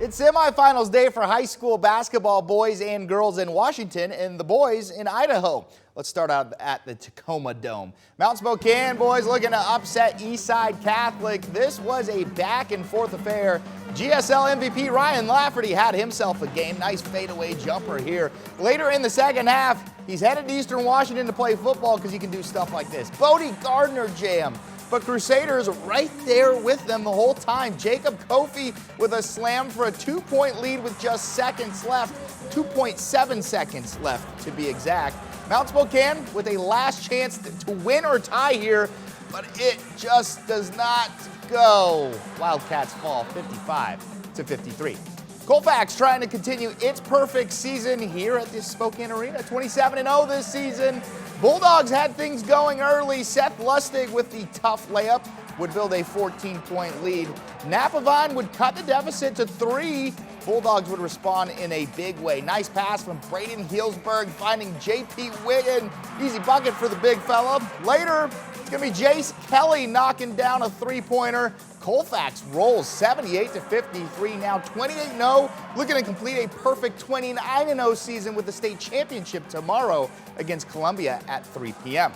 It's semifinals day for high school basketball, boys and girls in Washington and the boys in Idaho. Let's start out at the Tacoma Dome. Mount Spokane boys looking to upset Eastside Catholic. This was a back and forth affair. GSL MVP Ryan Lafferty had himself a game. Nice fadeaway jumper here. Later in the second half, he's headed to Eastern Washington to play football because he can do stuff like this. Bodie Gardner jam. But Crusaders right there with them the whole time. Jacob Kofi with a slam for a 2-point lead with just seconds left. 2.7 seconds left to be exact. Mount Spokane with a last chance to win or tie here, but it just does not go. Wildcats fall 55-53. Colfax trying to continue its perfect season here at the Spokane Arena. 27-0 this season. Bulldogs had things going early. Seth Lustig with the tough layup would build a 14-point lead. Napavine would cut the deficit to 3. Bulldogs would respond in a big way. Nice pass from Braden Healdsburg finding J.P. Wiggin. Easy bucket for the big fella. Later, it's going to be Jace Kelly knocking down a three-pointer. Colfax rolls 78-53, now 28-0, looking to complete a perfect 29-0 season with the state championship tomorrow against Columbia at 3 p.m.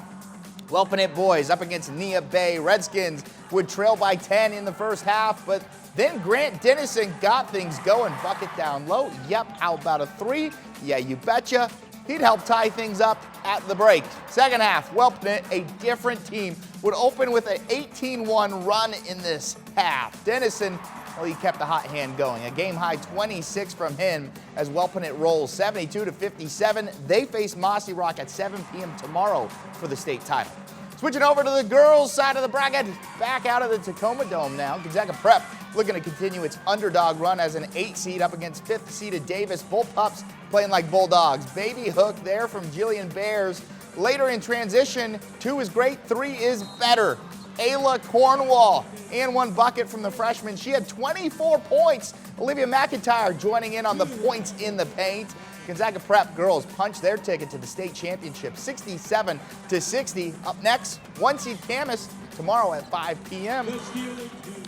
Welpinit boys up against Nia Bay. Redskins would trail by 10 in the first half, but then Grant Dennison got things going. Bucket down low. Yep, how about a 3? Yeah, you betcha. He'd help tie things up at the break. Second half, Welpinit, a different team, would open with an 18-1 run in this half. Dennison, well, he kept the hot hand going. A game-high 26 from him as Welpinit rolls 72-57. They face Mossy Rock at 7 p.m. tomorrow for the state title. Switching over to the girls' side of the bracket, back out of the Tacoma Dome now. Gonzaga Prep looking to continue its underdog run as an 8 seed up against 5th seeded Davis. Bullpups playing like Bulldogs. Baby hook there from Jillian Bears. Later in transition, 2 is great, 3 is better. Ayla Cornwall and 1 bucket from the freshman. She had 24 points. Olivia McIntyre joining in on the points in the paint. Gonzaga Prep girls punch their ticket to the state championship 67-60. Up next, 1 seed Camas tomorrow at 5 p.m.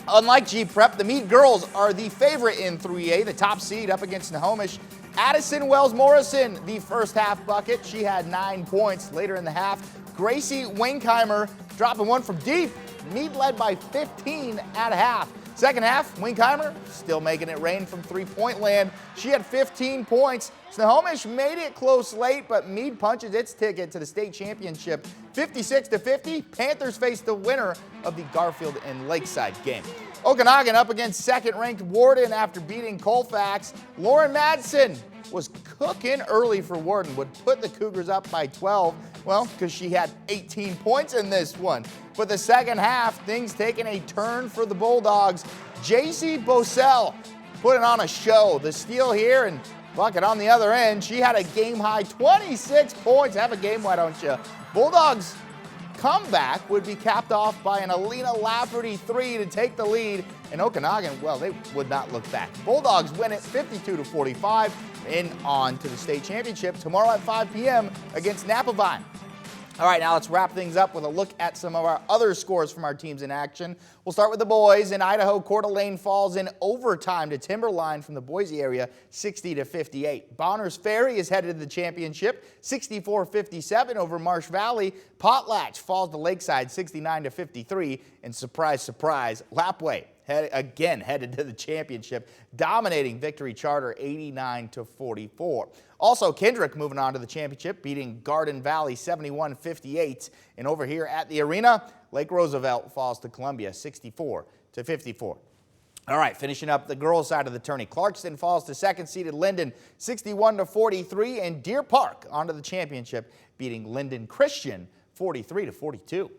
Unlike G Prep, the Meade girls are the favorite in 3A, the top seed up against Nahomish. Addison Wells Morrison, the first half bucket. She had 9 points. Later in the half, Gracie Winkheimer dropping 1 from deep. Meade led by 15 at half. Second half, Winkheimer still making it rain from three-point land. She had 15 points. Snohomish made it close late, but Meade punches its ticket to the state championship 56-50. Panthers face the winner of the Garfield and Lakeside game. Okanagan up against second-ranked Warden after beating Colfax. Lauren Madsen was cooking early for Warden, would put the Cougars up by 12, well, because she had 18 points in this one. But the second half, things taking a turn for the Bulldogs. J.C. Bosell putting on a show. The steal here and bucket on the other end. She had a game-high 26 points. Have a game, why don't you? Bulldogs' comeback would be capped off by an Alina Lafferty 3 to take the lead. And Okanagan, well, they would not look back. Bulldogs win it 52-45 and on to the state championship tomorrow at 5 p.m. against Napavine. All right, now let's wrap things up with a look at some of our other scores from our teams in action. We'll start with the boys. In Idaho, Coeur d'Alene falls in overtime to Timberline from the Boise area, 60-58. Bonners Ferry is headed to the championship, 64-57 over Marsh Valley. Potlatch falls to Lakeside, 69-53. And surprise, surprise, Lapwai again headed to the championship, dominating Victory Charter 89-44. Also, Kendrick moving on to the championship, beating Garden Valley 71-58. And over here at the arena, Lake Roosevelt falls to Columbia 64-54. All right, finishing up the girls' side of the tourney. Clarkston falls to second-seeded Linden 61-43, and Deer Park onto the championship, beating Linden Christian 43-42.